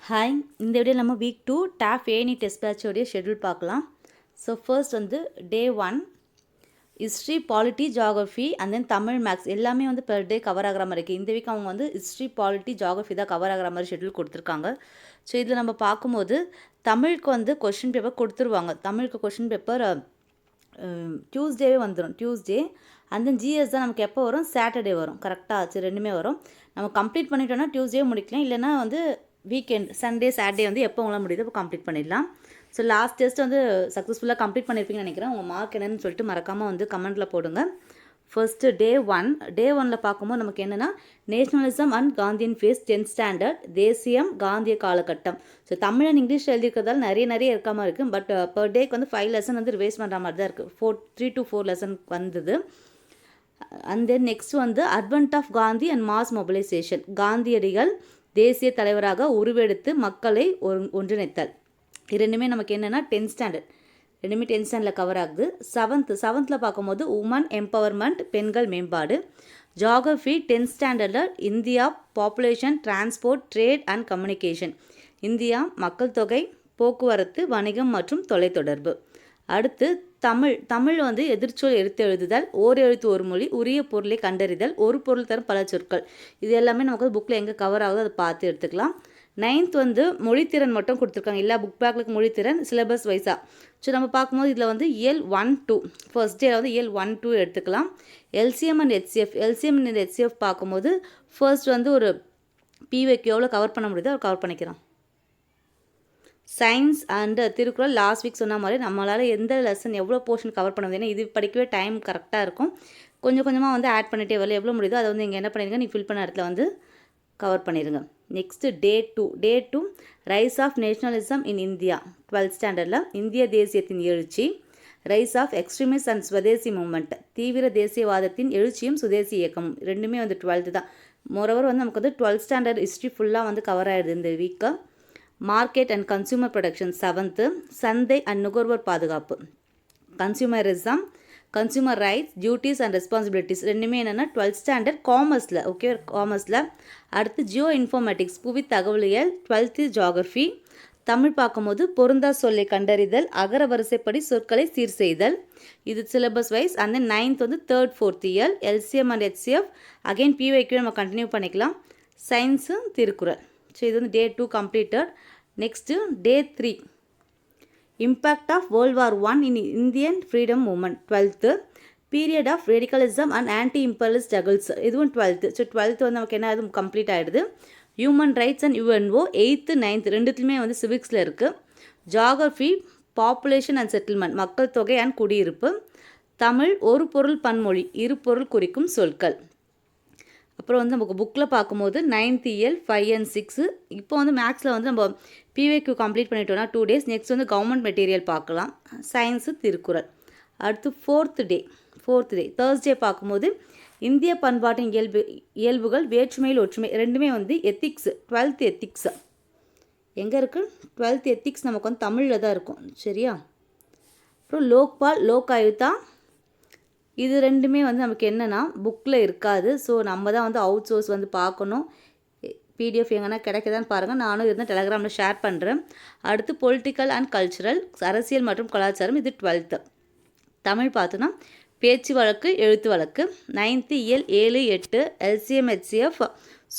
Hi, இந்த video நம்ம week 2 top any test பேட்சோடைய ஷெட்யூல் பார்க்கலாம். ஸோ ஃபர்ஸ்ட் வந்து day 1 history, polity, geography and then Tamil, maths எல்லாமே வந்து பெர் டே கவர் ஆகிற மாதிரி இருக்குது. இந்த வீக் அவங்க வந்து ஹிஸ்ட்ரி, பாலிட்டி, ஜியாகிரஃபி தான் கவர் ஆகிற மாதிரி ஷெட்யூல் கொடுத்துருக்காங்க. ஸோ இதில் நம்ம பார்க்கும்போது தமிழுக்கு வந்து கொஷின் பேப்பர் கொடுத்துருவாங்க. தமிழுக்கு கொஷின் பேப்பர் டியூஸ்டேவே வந்துடும். டியூஸ்டே அண்ட் தென் ஜிஎஸ் தான் நமக்கு எப்போ வரும், சாட்டர்டே வரும். கரெக்டாக ஆச்சு, ரெண்டுமே வரும். நம்ம கம்ப்ளீட் பண்ணிட்டோன்னா டியூஸ்டே முடிக்கலாம், இல்லைனா வந்து வீக்கெண்ட் சண்டே சாட்டர்டே வந்து எப்போ உங்களால் முடியுது அப்போ கம்ப்ளீட் பண்ணிடலாம். ஸோ லாஸ்ட் டெஸ்ட் வந்து சக்ஸஸ்ஃபுல்லாக கம்ப்ளீட் பண்ணியிருப்பீங்கன்னு நினைக்கிறேன். உங்கள் மார்க் என்னன்னு சொல்லிட்டு மறக்காமல் வந்து கமெண்ட்டில் போடுங்க. ஃபர்ஸ்ட்டு டே 1 பார்க்கும்போது நமக்கு என்னென்னா nationalism and Gandhian phase 10th standard, தேசியம், காந்திய காலகட்டம். ஸோ தமிழ் அண்ட் இங்கிலீஷ் எழுதிக்கிறதால நிறைய இருக்காமல் இருக்குது. பட் பர் டேக்கு வந்து 5 லெசன் வந்து ரிவைஸ் பண்ணுற மாதிரி தான் இருக்குது. 3 to 4 லெசன் வந்தது. அண்ட் தென் நெக்ஸ்ட் வந்து advent of Gandhi and mass mobilisation, காந்தியடிகள் தேசிய தலைவராக உருவெடுத்து மக்களை ஒன்றிணைத்தல். ரெண்டுமே நமக்கு என்னென்னா 10th ஸ்டாண்டர்ட், ரெண்டுமே 10th ஸ்டாண்டர்டில் கவர் ஆகுது. செவன்த்தில் பார்க்கும்போது உமன் எம்பவர்மெண்ட், பெண்கள் மேம்பாடு. ஜியாகிரஃபி 10th ஸ்டாண்டர்டில் India, population, transport, trade and communication, India, மக்கள் தொகை, போக்குவரத்து, வணிகம் மற்றும் தொலைத்தொடர்பு. அடுத்து தமிழ் வந்து எதிர்ச்சொல் எடுத்து எழுதுதல், ஓர் எழுத்து ஒரு மொழி, உரிய பொருளை கண்டறிதல், ஒரு பொருள் தரும் பல சொற்கள். இது எல்லாமே நமக்கு புக்கில் எங்கே கவர் ஆகுதோ அதை பார்த்து எடுத்துக்கலாம். 9th வந்து மொழித்திறன் மட்டும் கொடுத்துருக்காங்க. எல்லா புக் பேக்லுக்கு மொழித்திறன் சிலபஸ் வைஸாக. ஸோ நம்ம பார்க்கும்போது இதில் வந்து இயல் 1-2 ஃபர்ஸ்ட் டேயில் வந்து இயல் 1-2 எடுத்துக்கலாம். எல்சிஎம் அண்ட் ஹெச்சிஎஃப் பார்க்கும்போது ஃபர்ஸ்ட் வந்து ஒரு பிவைக்கு எவ்வளோ கவர் பண்ண முடியுதோ அவர் கவர் பண்ணிக்கிறோம். Science and Thirukkural last week சொன்ன மாதிரி நம்மளால் எந்த லெசன் எவ்வளோ போர்ஷன் கவர் பண்ண முடியும், இது படிக்கவே டைம் கரெக்டாக இருக்கும். கொஞ்சம் கொஞ்சமாக வந்து ஆட் பண்ணிட்டே வரல, எவ்வளோ முடியுதோ அதை வந்து இங்கே என்ன பண்ணிடுங்க, நீ ஃபில் பண்ண இடத்துல வந்து கவர் பண்ணிடுங்க. Next day 2 rise of nationalism in India 12th ஸ்டாண்டர்டில் இந்திய தேசியத்தின் எழுச்சி, rise of extremist and swadeshi movement, தீவிர தேசியவாதத்தின் எழுச்சியும் சுதேசி இயக்கமும். ரெண்டுமே வந்து 12th தான். மோரோவர் வந்து நமக்கு வந்து 12th ஸ்டாண்டர்ட் ஹிஸ்ட்ரி ஃபுல்லாக வந்து கவர் ஆகிடுது இந்த week. Market and consumer protection 7th, சந்தை அண்ட் நுகர்வோர் பாதுகாப்பு, consumerism, consumer rights, duties and responsibilities. ரெண்டுமே என்னென்னா 12th ஸ்டாண்டர்ட் காமர்ஸில். ஓகே, காமர்ஸில். அடுத்து ஜியோ இன்ஃபர்மேட்டிக்ஸ், புவி தகவலியல், 12th ஜியாகிரஃபி. தமிழ் பார்க்கும்போது பொருந்தா சொல்லை கண்டறிதல், அகர வரிசைப்படி சொற்களை சீர் செய்தல், இது syllabus wise. And then 9th வந்து 3rd 4th இயல், எல்சிஎம் அண்ட் ஹெச்சிஎஃப். அகைன் பிவைக்கு நம்ம கண்டினியூ பண்ணிக்கலாம். சயின்ஸு, திருக்குறள். ஸோ இது வந்து day 2 completed. Next day 3 impact of world war 1 in Indian freedom movement 12th, period of radicalism and anti imperialist struggles, இதுவும் 12th. So 12th வந்து நமக்கு என்ன ஆகுது, கம்ப்ளீட் ஆகிடுது. Human rights and UNO 8th 9th ரெண்டுத்துலையுமே வந்து சிவிக்ஸில் இருக்குது. ஜியாகிரஃபி பாப்புலேஷன் அண்ட் செட்டில்மெண்ட், மக்கள் தொகை அண்ட் குடியிருப்பு. தமிழ் ஒரு பொருள் பன்மொழி, இரு பொருள் குறிக்கும் சொற்கள். அப்புறம் வந்து நமக்கு புக்கில் பார்க்கும்போது 9th இயல் 5 and 6. இப்போ வந்து மேக்ஸில் வந்து நம்ம பிவைக்கு கம்ப்ளீட் பண்ணிட்டோம்னா 2 days. நெக்ஸ்ட் வந்து கவர்மெண்ட் மெட்டீரியல் பார்க்கலாம். சயின்ஸு, திருக்குறள். அடுத்து 4th டே தேர்ஸ்டே பார்க்கும்போது இந்திய பண்பாட்டின் இயல்புகள், வேற்றுமையில் ஒற்றுமை. ரெண்டுமே வந்து எத்திக்ஸ், 12th எத்திக்ஸ். எங்கே இருக்குது, 12th எத்திக்ஸ் நமக்கு வந்து தமிழில் தான் இருக்கும். சரியா? அப்புறம் லோக்பால், லோக் ஆயுக்தா, இது ரெண்டுமே வந்து நமக்கு என்னென்னா புக்கில் இருக்காது. ஸோ நம்ம தான் வந்து அவுட் சோர்ஸ் வந்து பார்க்கணும். பிடிஎஃப் எங்கன்னா கிடைக்குதான்னு பாருங்கள். நானும் இருந்தால் டெலகிராமில் ஷேர் பண்ணுறேன். அடுத்து பொலிட்டிக்கல் அண்ட் கல்ச்சுரல், அரசியல் மற்றும் கலாச்சாரம், இது 12th. தமிழ் பார்த்தோன்னா பேச்சு வழக்கு, எழுத்து வழக்கு. 9th இயல் 7, 8 எல்சிஎம் ஹெச்சிஎஃப்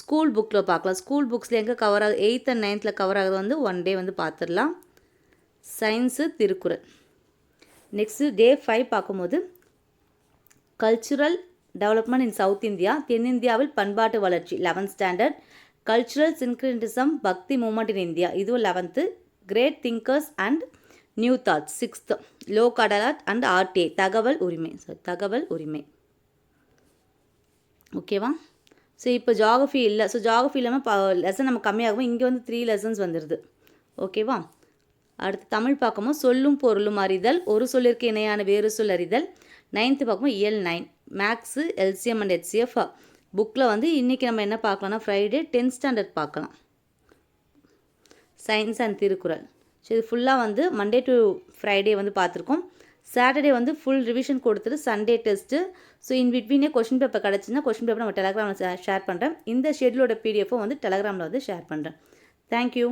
ஸ்கூல் புக்கில் பார்க்கலாம். ஸ்கூல் புக்ஸில் எங்கே கவர் ஆகுது, 8th and 9th கவர் ஆகுது வந்து 1 day வந்து பார்த்துடலாம். சயின்ஸு, திருக்குறள். நெக்ஸ்ட்டு டே 5 பார்க்கும்போது cultural development in South India, தென்னிந்தியாவில் பண்பாட்டு வளர்ச்சி 11th ஸ்டாண்டர்ட். கல்ச்சுரல் சின்க்ரிட்டிசம், பக்தி மூமெண்ட் இன் இந்தியா, இதுவும் 11th. Great thinkers and new thoughts 6th. Lok Adalat and RTI, தகவல் உரிமை. ஓகேவா? ஸோ இப்போ ஜியாகிரஃபி இல்லை. ஸோ ஜியாகிரஃபி இல்லாமல் லெசன் நம்ம கம்மியாகும். இங்கே வந்து 3 lessons வந்துடுது. ஓகேவா? அடுத்து தமிழ் பார்க்கும்போது சொல்லும் பொருளும் அறிதல், ஒரு சொல்லிற்கு இணையான வேறு சொல் அறிதல். 9th பார்க்கும்போது இயல் 9 மேக்ஸு, எல்சிஎம் அண்ட் ஹெச்சிஎஃப். புக்கில் வந்து இன்றைக்கி நம்ம என்ன பார்க்கலாம்னா ஃப்ரைடே 10th ஸ்டாண்டர்ட் பார்க்கலாம். Science and Thirukkural. ஸோ இது ஃபுல்லாக வந்து மண்டே டு ஃப்ரைடே வந்து பார்த்துருக்கோம். சாட்டர்டே வந்து ஃபுல் ரிவிஷன் கொடுத்துட்டு சண்டே டெஸ்ட்டு. ஸோ இன் பிட்வீனே கொஷின் பேப்பர் கிடச்சின்னா கொஷின் பேப்பர் நம்ம டெலகிராமில் ஷேர் பண்ணுறேன். இந்த ஷெட்யூலோட பிடிஎஃப்பும் வந்து டெலகிராமில் வந்து ஷேர் பண்ணுறேன். தேங்க்யூ.